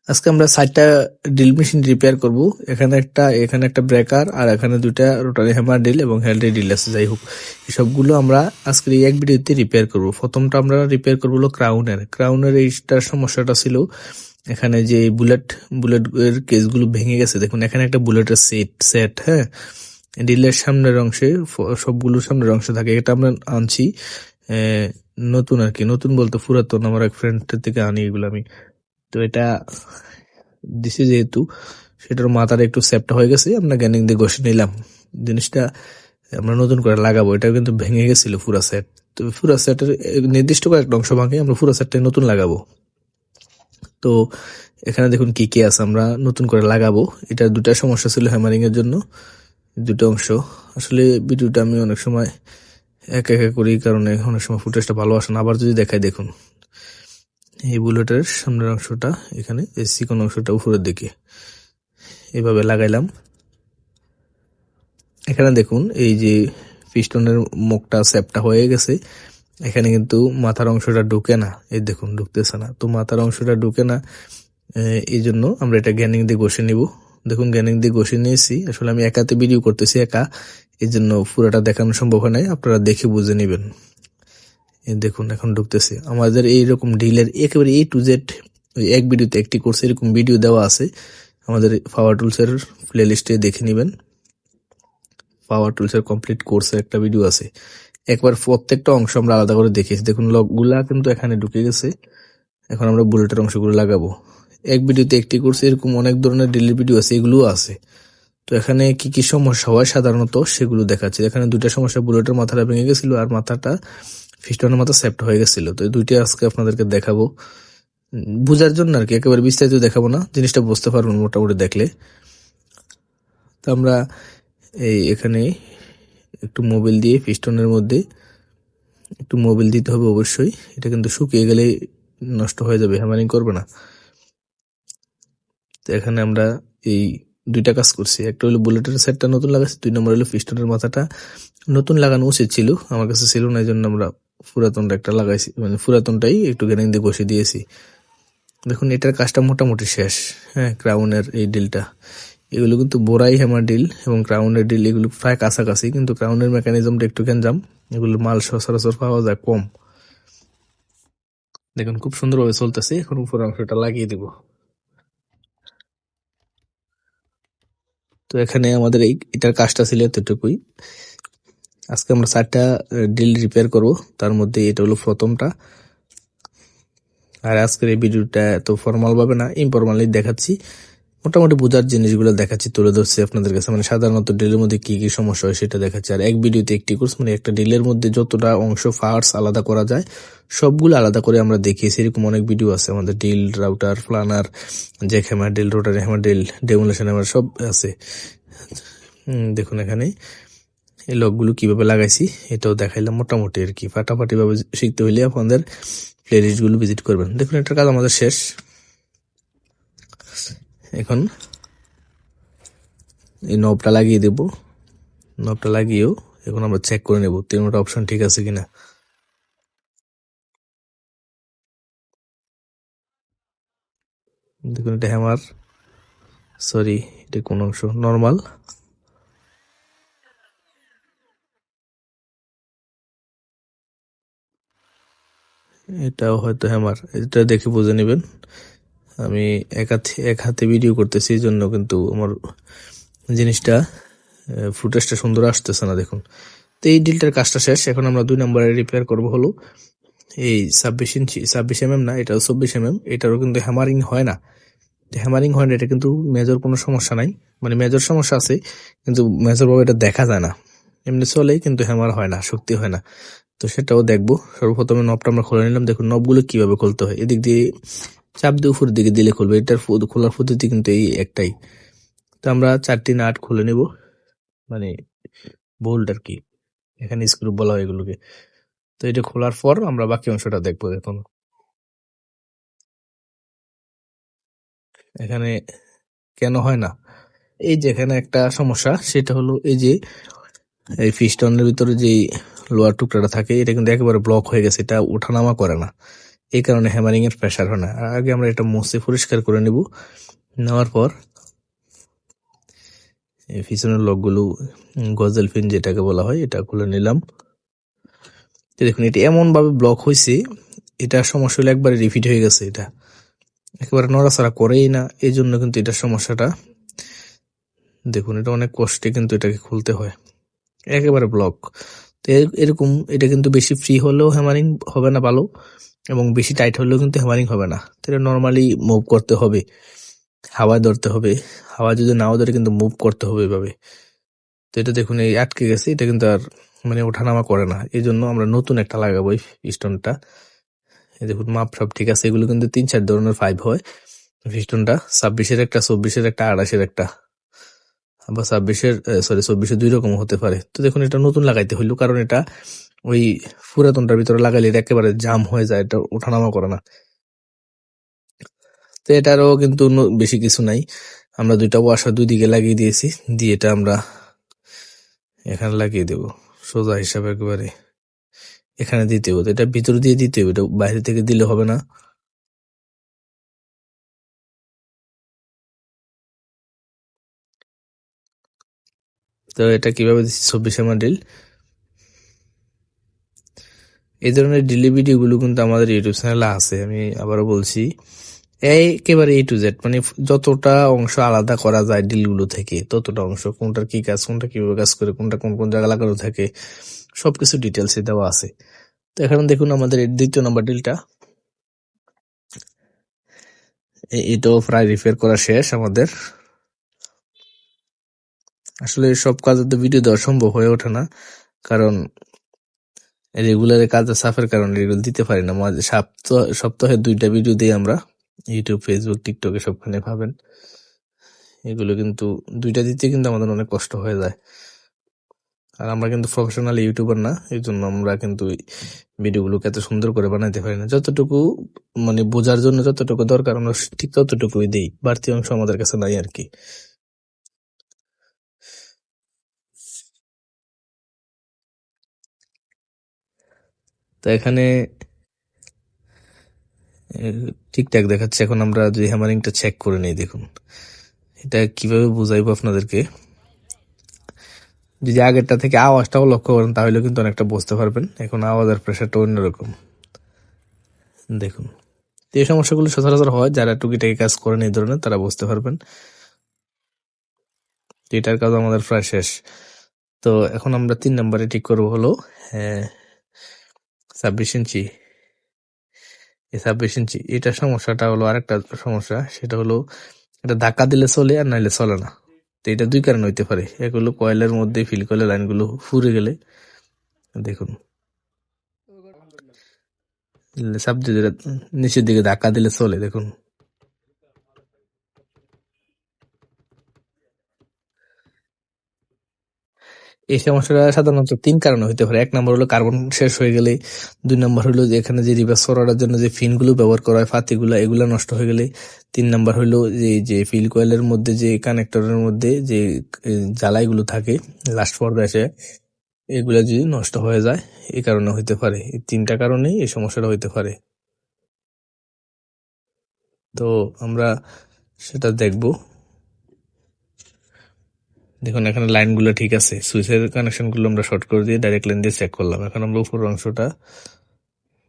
আজকে আমরা 4টা ড্রিল মেশিন রিপেয়ার করব। এখানে একটা ব্রেকার আর এখানে 2টা রোটারি হ্যামার ড্রিল এবং হ্যান্ডেল ড্রিল আছে। যাই হোক, সবগুলো আমরা আজকের এই এক ভিডিওতে রিপেয়ার করব। প্রথমটা আমরা রিপেয়ার করবো হলো ক্রাউনের এইটার সমস্যাটা ছিল এখানে যে বুলেট এর কেসগুলো ভেঙে গেছে। দেখুন এখানে একটা বুলেটের সেট, হ্যাঁ, ড্রিলের সামনের অংশে সবগুলো সামনের অংশ থাকে। এটা আমরা আনছি নতুন আর কি, নতুন বলতে পুরাতন, আমার এক ফ্রেন্ডের থেকে আনি এগুলো আমি। তো এটা দিছে যেহেতু সেটার মাথাটা একটু সেপটা হয়ে গেছে, আমরা গ্যানিং দিয়ে ঘষে নিলাম। জিনিসটা আমরা নতুন করে লাগাবো। এটা কিন্তু ভেঙে গেছিল পুরা সেট। তো পুরা সেটের নির্দিষ্ট কয়েকটা অংশ ভাঙে আমরা পুরা সেটটা নতুন লাগাবো। তো এখানে দেখুন কি কি আছে, আমরা নতুন করে লাগাবো। এটা 2টা সমস্যা ছিল হ্যামারিং এর জন্য, 2টা অংশ। আসলে ভিডিওটা আমি অনেক সময় একা করি, কারণে অনেক সময় ফুটেজটা ভালো আসে না। আবার যদি দেখাই, দেখুন এই বুলেটের সামনের অংশটা এখানে, এই চিকন অংশটা উপরের দিকে এভাবে লাগাইলাম। এখানে দেখুন এই যে পিস্টনের মুখটা সেপটা হয়ে গেছে, এখানে কিন্তু মাথার অংশটা ঢুকে না, এই দেখুন ঢুকতেছে না। তো মাথার অংশটা ঢুকে না, এই জন্য আমরা এটা গ্যানিং দিয়ে ঘষে নিব। দেখুন গ্যানিং দিয়ে ঘষে নিয়েছি। আসলে আমি একাতে ভিডিও করতেছি, এই জন্য পুরোটা দেখানো সম্ভব হয় নাই, আপনারা দেখে বুঝে নেবেন। দেখুন এখন ঢুকতেছে। আমাদের এইরকম ডিলের একেবারে A to Z এক ভিডিওতে একটি কোর্স এরকম ভিডিও দেওয়া আছে, আমাদের পাওয়ার টুলস এর প্লে লিস্টে দেখে নেবেন। পাওয়ার টুলস এর কমপ্লিট কোর্সের একটা ভিডিও আছে, একবার প্রত্যেকটা অংশ আমরা আলাদা করে দেখিয়েছি। দেখুন লকগুলা কিন্তু এখানে ঢুকে গেছে। এখন আমরা বুলেটের অংশগুলো লাগাবো। এক ভিডিওতে একটি কোর্স এরকম অনেক ধরনের ডিলের ভিডিও আছে, এগুলো আছে। তো এখানে কি কি সমস্যা হয় সাধারণত সেগুলো দেখাচ্ছি। এখানে 2টা সমস্যা, বুলেটের মাথাটা ভেঙে গেছিল আর মাথাটা পিস্টনের মাথা সেপ্ট হয়ে গেছিল। তো এই 2টা আজকে আপনাদেরকে দেখাবো বুঝার জন্য আর কি, একেবারে বিস্তারিত দেখাবো না, জিনিসটা বুঝতে পারবেন মোটামুটি দেখলে। তো আমরা এখানে একটু মোবিল দিয়ে পিস্টনের মধ্যে একটু মোবিল দিতে হবে অবশ্যই। এটা কিন্তু শুকিয়ে গেলে নষ্ট হয়ে যাবে, হ্যামারিং করবে না। তো এখানে আমরা এই 2টা কাজ করছি। একটা হলো বুলেটের সেটটা নতুন লাগাচ্ছি, 2 নম্বর হলো পিস্টনের মাথাটা নতুন লাগানো উচিত ছিল, আমার কাছে ছিল না, এই জন্য আমরা পুরাতনটা একটা লাগাইছি, মানে পুরাতনটাই একটু গ্যানিং দিয়ে ঘষে দিয়েছি। দেখুন এটার কাজটা মোটামুটি শেষ। হ্যাঁ, ক্রাউনের এই ডিলটা, এগুলো কিন্তু বোরাই হ্যামার ডিল এবং ক্রাউনের ডিল এগুলো প্রায় কাছাকাছি, কিন্তু ক্রাউনের মেকানিজমটা একটু গ্যাঞ্জাম, এগুলো মাল সচরাচর পাওয়া যায় কম। দেখুন খুব সুন্দরভাবে চলতেছে। এখন উপর অংশটা লাগিয়ে দিব। তো এখানে আমাদের এটার কাজটা ছিল এতটুকুই। আজকে আমরা 4টা ডিল রিপেয়ার করব, তার মধ্যে এটা হলো প্রথমটা। আর আজকের এই ভিডিওটা এত ফর্মাল ভাবে না, ইনফর্মালি দেখাচ্ছি, মোটামুটি বোঝার জিনিসগুলো দেখাচ্ছি, তুলে ধরছি আপনাদের কাছে। মানে সাধারণত ডিলের মধ্যে কি কি সমস্যা হয় সেটা দেখাচ্ছি। আর এক ভিডিওতে একটি কোর্স, মানে একটা ডিলের মধ্যে যতটা অংশ পার্টস আলাদা করা যায় সবগুলো আলাদা করে আমরা দেখিয়েছি। এরকম অনেক ভিডিও আছে আমাদের, drill, router, planer, jackhammer drill, rotary hammer drill, demolition hammer, সব আছে। দেখুন এখানে এই লকগুলো কিভাবে লাগাইছি এটাও দেখাইলাম মোটামুটি আর কি। ফাটাফাটি ভাবে শিখতে হইলে আপনাদের প্লে লিস্ট গুলো ভিজিট করবেন। দেখুন এটার কাজ আমাদের শেষ। এখন এই নবটা লাগিয়ে দেব। নবটা লাগিয়েও এখন আমরা চেক করে নেব 3টা অপশন ঠিক আছে কিনা। দেখুন এটা হ্যামার, সরি এটা কোন অংশ, নর্মাল। এটাও হয়তো হ্যামার, এটা দেখে বুঝে নেবেন। আমি এক হাতে ভিডিও করতেছি, এই জন্য কিন্তু আমার জিনিসটা ফুটেজটা সুন্দর আসতেছে না। দেখুন তো এই ডিলটার কাজটা শেষ। এখন আমরা 2 নম্বরে রিপেয়ার করব হলো এই 26 mm না, এটাও 24 mm। এটারও কিন্তু হ্যামারিং হয় না। হ্যামারিং হয় না, এটা কিন্তু মেজর কোনো সমস্যা নাই, মানে মেজর সমস্যা আছে কিন্তু মেজর ভাবে এটা দেখা যায় না, এমনি চলে কিন্তু হ্যামার হয় না, শক্তি হয় না। তো সেটাও দেখবো। সর্বপ্রথমে নবটা আমরা খুলে নিলাম। দেখুন নবগুলো কিভাবে খুলতে হয়, এদিক দিয়ে চাপ দিয়ে উপরের দিকে দিলে খুলবে। এটার খোলার পদ্ধতি কিন্তু এই একটাই। তো আমরা 4টি নাট খুলে নিব, মানে বোল্ট আর কি, এখানে স্ক্রু বলা হয় এগুলোকে। তো এটা খোলার পর আমরা বাকি অংশটা দেখবো। দেখুন এখানে কেন হয় না, এই যে এখানে একটা সমস্যা, সেটা হলো এই যে এই পিস্টনের ভিতরে যে লোয়ার টুকরাটা থাকে, এটা কিন্তু একেবারে ব্লক হয়ে গেছে, এটা ওঠানামা করে না। এই কারণে হ্যামারিং এর প্রেসার হয় না। আগে আমরা এটা মুছে পরিষ্কার করে নেব। নেওয়ার পর এই পিছনের লকগুলো গজেল পিন যেটাকে বলা হয় এটা খুলে নিলাম। দেখুন এটা এমন ভাবে ব্লক হয়েছে, এটা সমস্যা হলে একবারে রিপিট হয়ে গেছে, এটা একেবারে নড়াচড়া করেই না, এই জন্য কিন্তু এটা সমস্যাটা। দেখুন এটা অনেক কষ্টে কিন্তু এটাকে খুলতে হয়, একেবারে ব্লক। তো এরকম এটা কিন্তু বেশি ফ্রি হলেও হ্যামারিং হবে না ভালো, এবং বেশি টাইট হলেও কিন্তু হ্যামারিং হবে না। তো এটা নর্মালি মুভ করতে হবে, হাওয়ায় ধরতে হবে, হাওয়া যদি নাও ধরে কিন্তু মুভ করতে হবে এভাবে। তো এটা দেখুন এই আটকে গেছে, এটা কিন্তু আর মানে ওঠানামা করে না, এই জন্য আমরা নতুন একটা লাগাবো এই পিস্টনটা। এই দেখুন মাপ সব ঠিক আছে, এগুলো কিন্তু 3-4 ধরনের পাইপ হয় পিস্টনটা, 26-এর একটা, 24-এর একটা, 28-এর একটা, আবার 24-এর 2 রকম হতে পারে। তো দেখুন এটা নতুন লাগাইতে হইলো, কারণ এটা ওই পুরাতনটার ভিতরে লাগাইলে এটা একেবারে জাম হয়ে যায়, এটা ওঠানামা করে না। তো এটারও কিন্তু বেশি কিছু নাই, আমরা 2টা ওয়াশার 2 দিকে লাগিয়ে দিয়েছি, দিয়ে এটা আমরা এখানে লাগিয়ে দেব সোজা হিসাবে, একেবারে এখানে দিতে হবে। এটা ভিতর দিয়ে দিতে হবে, এটা বাইরে থেকে দিলে হবে না। তো এটা কিভাবে দিচ্ছি, 24 ড্রিল। এই ধরনের ড্রিল ভিডিও গুলো কিন্তু আমাদের ইউটিউব চ্যানেলে আছে, আমি আবারও বলছি, একেবারে A to Z, মানে যতটা অংশ আলাদা করা যায় ড্রিল গুলো থেকে, ততটা অংশ, কোনটার কি কাজ, কোনটা কিভাবে কাজ করে, কোনটা কোন কোন জায়গায় লাগানো থাকে, সবকিছু ডিটেলসে দেওয়া আছে। তো এখন দেখুন আমাদের 2য় নাম্বার ড্রিলটা, এটাও প্রায় রিপেয়ার করা শেষ আমাদের। আসলে সব কাজে তো ভিডিও দেওয়া সম্ভব হয়ে ওঠে না, কারণ রেগুলারের কাজের চাপের কারণে এগুলো দিতে পারি না। মাঝে সপ্তাহে 2টা ভিডিও দিই আমরা, ইউটিউব, ফেসবুক, টিকটকে সবখানে পাবেন। এগুলো কিন্তু 2টা দিতে কিন্তু আমাদের অনেক কষ্ট হয়ে যায়, আর আমরা কিন্তু প্রফেশনাল ইউটিউবার না, এই জন্য আমরা কিন্তু ভিডিওগুলোকে এত সুন্দর করে বানাইতে পারি না। যতটুকু মানে বোঝার জন্য যতটুকু দরকার আমরা ঠিক ততটুকুই দিই, বাড়তি অংশ আমাদের কাছে নাই আর কি। তো এখানে ঠিকঠাক দেখাচ্ছে। এখন আমরা যদি হ্যামারিংটা চেক করে নেই, দেখুন এটা কিভাবে বুঝাইবো আপনাদেরকে। যদি আগেরটা থেকে আওয়াজটাও লক্ষ্য করেন তাহলে কিন্তু অনেকটা বুঝতে পারবেন। এখন আওয়াজের প্রেশারটা অন্যরকম, দেখুন। এই সমস্যাগুলো সচরাচর হয়, যারা টুকিটাকি কাজ করেন এই ধরনের, তারা বুঝতে পারবেন। এটার কাজ আমাদের প্রায় শেষ। তো এখন আমরা 3 নম্বরে ঠিক করবো হলো 26 ইঞ্চি। এই 26 ইঞ্চি এটা সমস্যাটা হলো, আরেকটা সমস্যা সেটা হলো এটা ধাক্কা দিলে চলে আর নাইলে চলে না। তো এটা 2 কারণ হইতে পারে, এক হলো কয়েলের মধ্যে ফিল কয়েলের লাইনগুলো ফুরে গেলে, দেখুন চাপ দিয়ে নিচের দিকে ধাক্কা দিলে চলে, দেখুন এই সমস্যাটা সাধারণত 3 কারণে হইতে পারে। 1 নম্বর হলো কার্বন শেষ হয়ে গেলে, 2 নম্বর হলো যে এখানে যে রিভার্স করার জন্য যে ফিন গুলো ব্যবহার করা হয়, ফাতিগুলা, এগুলা নষ্ট হয়ে গেলে, 3 নম্বর হলো যে ফিল কয়েলের মধ্যে যে কানেক্টরের মধ্যে যে জ্বালাইগুলো থাকে লাস্ট পর্যায়ে এসে, এগুলা যদি নষ্ট হয়ে যায়, এই কারণে হইতে পারে। এই 3টা কারণেই এই সমস্যাটা হইতে পারে। তো আমরা সেটা দেখবো। দেখুন এখানে লাইনগুলো ঠিক আছে, সুইচের কানেকশন গুলো আমরা শর্ট করে দিয়ে ডাইরেক্ট লাইন দিয়ে চেক করলাম। এখন আমরা উপর অংশটা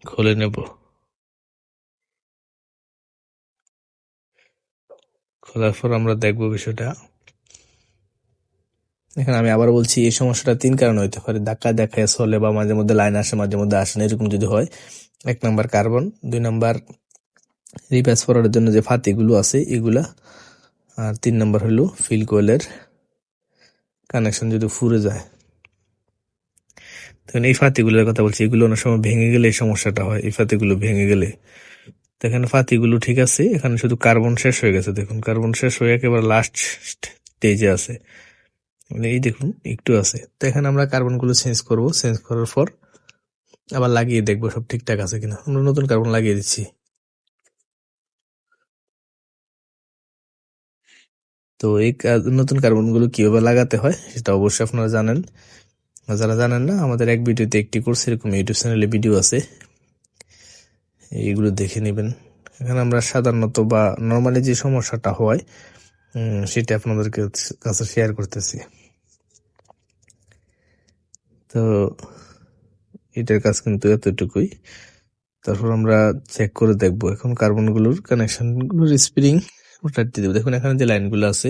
খুলে নেব। খোলার পর আমরা দেখবো বিষয়টা। এখানে আমি আবার বলছি, এই সমস্যাটা 3 কারণে হইতে পারে। ধাক্কা দেখায় চলে, বা মাঝে মধ্যে লাইন আসে, মাঝে মধ্যে আসে না, এরকম যদি হয়। 1 নাম্বার কার্বন, 2 নাম্বার রিপ্যাচ করার জন্য যে ফাতিগুলো আছে এগুলা, আর 3 নাম্বার হলো ফিল কয়েলের কানেকশন যদি ফুরে যায়। তখন এই ফাতিগুলোর কথা বলছি, এগুলো অনেক সময় ভেঙে গেলে এই সমস্যাটা হয়, এই ফাতিগুলো ভেঙে গেলে। তো এখানে ফাতিগুলো ঠিক আছে, এখানে শুধু কার্বন শেষ হয়ে গেছে। দেখুন কার্বন শেষ হয়ে একেবারে লাস্ট স্টেজে আছে, মানে এই দেখুন একটু আছে। তো এখানে আমরা কার্বন গুলো চেঞ্জ করব, চেঞ্জ করার পর আবার লাগিয়ে দেখবো সব ঠিকঠাক আছে কিনা। আমরা নতুন কার্বন লাগিয়ে দিচ্ছি। তো এই নতুন কার্বন গুলো কিভাবে লাগাতে হয় সেটা অবশ্যই আপনারা জানেন, যারা জানেন না, আমাদের এক ভিডিওতে একটি কোর্স এরকম ইউটিউব চ্যানেলে ভিডিও আছে, এইগুলো দেখে নেবেন। এখানে আমরা সাধারণত বা নর্মালি যে সমস্যাটা হয় সেটা আপনাদের কাছে শেয়ার করতেছি। তো এটার কাজ কিন্তু এতটুকুই। তারপর আমরা চেক করে দেখবো এখন কার্বনগুলোর কানেকশনগুলোর স্প্রিং ওটা দিয়ে দেবো। দেখুন এখানে যে লাইনগুলো আছে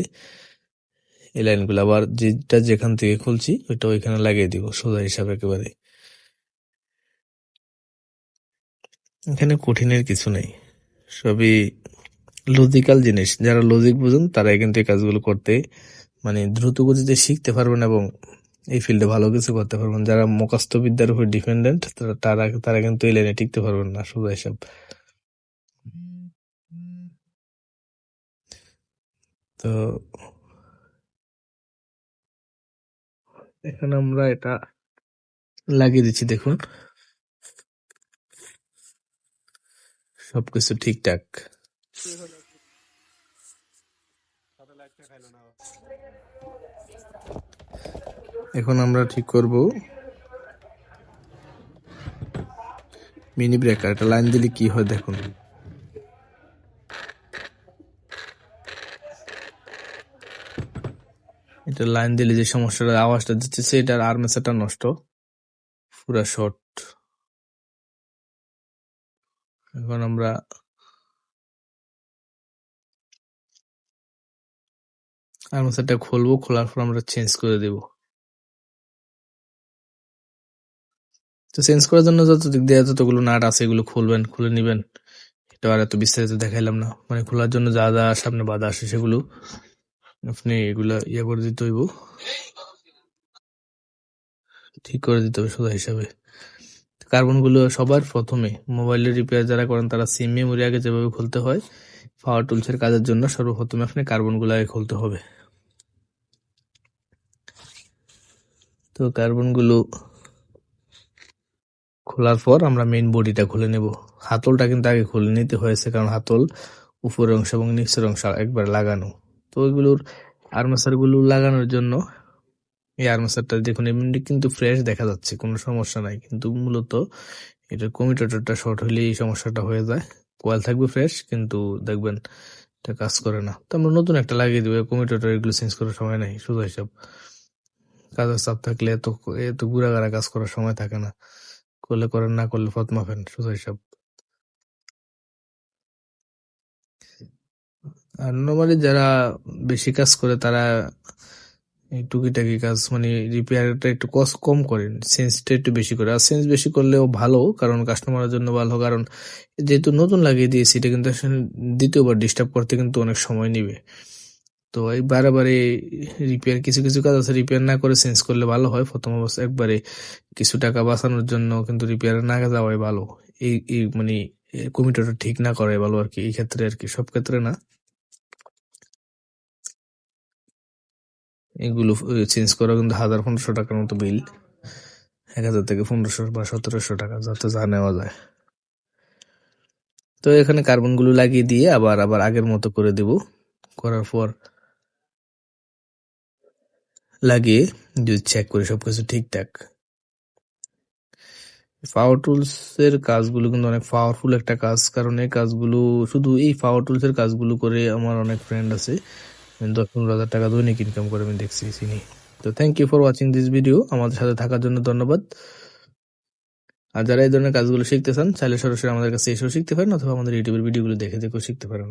এই লাইনগুলো আবার যেটা যেখান থেকে খুলছি ওইটা ওইখানে লাগিয়ে দিব সোজা হিসাবে একেবারে। এখানে কঠিনের কিছু নেই, সবই লজিক্যাল জিনিস। যারা লজিক বুঝেন তারাই কিন্তু এই কাজগুলো করতে মানে দ্রুত গতিতে শিখতে পারবেন এবং এই ফিল্ডে ভালো কিছু করতে পারবেন। যারা মুখস্থ বিদ্যার উপর ডিপেন্ডেন্ট তারা তারা কিন্তু এই লাইনে টিকতে পারবেন না সোজা হিসাব। তো এখানে আমরা এটা লাগিয়ে দিচ্ছি, দেখুন সবকিছু ঠিকঠাক। এখন আমরা ঠিক করব মিনি ব্রেকার। এটা লাইন দিলে কি হয় দেখুন। এটা লাইন দিলে যে সমস্যাটা আওয়াজটা দিচ্ছে এটার আর্মেচারটা নষ্ট, পুরা শর্ট। এখন আমরা আর্মেচারটা খুলবো, খোলার পর আমরা চেঞ্জ করে দেব। তো চেঞ্জ করার জন্য যত দিক দিয়ে যতগুলো নাট আছে এগুলো খুলবেন, খুলে নিবেন। এটা আর এত বিস্তারিত দেখাইলাম না, মানে খোলার জন্য যা যা সামনে বাধা আসে সেগুলো আপনি এগুলা করে দিতে হইব, ঠিক করে দিতে হবে সোজা হিসাবে। কার্বন গুলো সবার প্রথমে মোবাইলের রিপেয়ার যারা করেন তারা সিম মেমোরি আগে যেভাবে খুলতে হয়, পাওয়ার টুলস এর কাজের জন্য সর্বপ্রথমে আপনি কার্বন গুলো আগে খুলতে হবে। তো কার্বন গুলো খোলার পর আমরা মেইন বডিটা খুলে নেব। হাতলটা কিন্তু আগে খুলে নিতে হয়েছে, কারণ হাতল উপরের অংশ এবং নিচের অংশ একবার লাগানো। তো ওইগুলোর আর্মেচার গুলো লাগানোর জন্য এই আর্মেচারটা দেখুন এমনি কিন্তু ফ্রেশ দেখা যাচ্ছে, কোনো সমস্যা নাই, কিন্তু মূলত এটার কমিউটেটরটা শর্ট হলে এই সমস্যাটা হয়ে যায়। কয়েল থাকবে ফ্রেশ কিন্তু দেখবেন এটা কাজ করে না। তো আমরা নতুন একটা লাগিয়ে দিব, কমিউটেটর এগুলো চেঞ্জ করার সময় নাই সোজা হিসাব। কাজের চাপ থাকলে এত এত গুড়াগাড়া কাজ করার সময় থাকে না, করলে করেন না করলে ফত মাফেন সোজা হিসাব। আর নর্মালি যারা বেশি কাজ করে তারা এই টুকিটাকি কাজ মানে রিপেয়ারটা একটু কষ্ট কম করেন, চেঞ্জটা একটু বেশি করে। আর চেঞ্জ বেশি করলেও ভালো, কারণ কাস্টমারের জন্য ভালো, কারণ যেহেতু নতুন লাগিয়ে দিয়েছি এটা কিন্তু আসলে দ্বিতীয়বার ডিস্টার্ব করতে কিন্তু অনেক সময় নিবে। তো এই বারে রিপেয়ার কিছু কিছু কাজ আছে রিপেয়ার না করে চেঞ্জ করলে ভালো হয় প্রথম অবস্থা একবারে। কিছু টাকা বাঁচানোর জন্য কিন্তু রিপেয়ার না যাওয়াই ভালো। এই মানে কমিটারটা ঠিক না করাই ভালো আর কি, এই ক্ষেত্রে আর কি, সব ক্ষেত্রে না। এগুলো চেঞ্জ করা কিন্তু 1000-1500 টাকার মতো বিল, 1000 থেকে 1500 বা 1700 টাকা যাতে যা নেওয়া যায়। তো এখানে কার্বন গুলো লাগিয়ে দিয়ে আবার আবার আগের মতো করে দেব। করার পর লাগিয়ে যদি চেক করি সবকিছু ঠিকঠাক। পাওয়ার টুলস এর কাজগুলো কিন্তু অনেক পাওয়ারফুল একটা কাজ, কারণ এই কাজগুলো শুধু এই পাওয়ার টুলস এর কাজগুলো করে আমার অনেক ফ্রেন্ড আছে 10-15 হাজার টাকা দৈনিক ইনকাম করে, আমি দেখছি চিনি। তো thank you for watching this video, আমাদের সাথে থাকার জন্য ধন্যবাদ। আর যারা এই ধরনের কাজগুলো শিখতে চান চাইলে সরাসরি আমাদের কাছে এসেও শিখতে পারেন, অথবা আমাদের ইউটিউবের ভিডিওগুলো দেখে দেখেও শিখতে পারেন।